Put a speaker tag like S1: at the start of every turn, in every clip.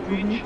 S1: průnič.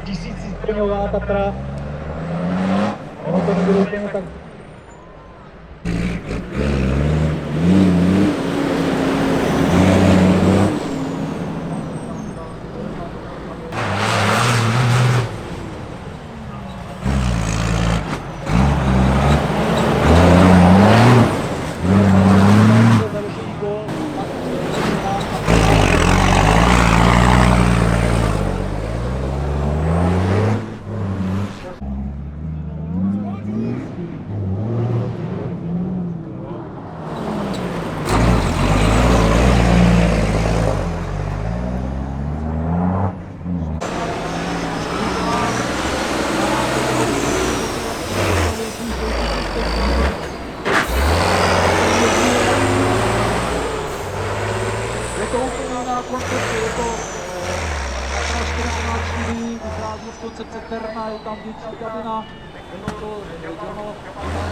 S1: Tisícizbraňová Tatra, ono to nebude úplně tak. Je to Tatra 404, vychází z koncepce Terna, je tam větší kabina, je to dělalo jako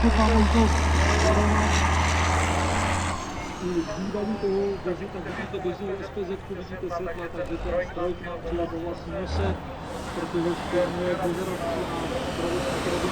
S1: pokud má možnost zbývaní toho běží, tak vidíte běží SPZ, vidíte světla, takže ten stroj k nám přijel po vlastní nose, protože splňuje požadavky na provoz, které by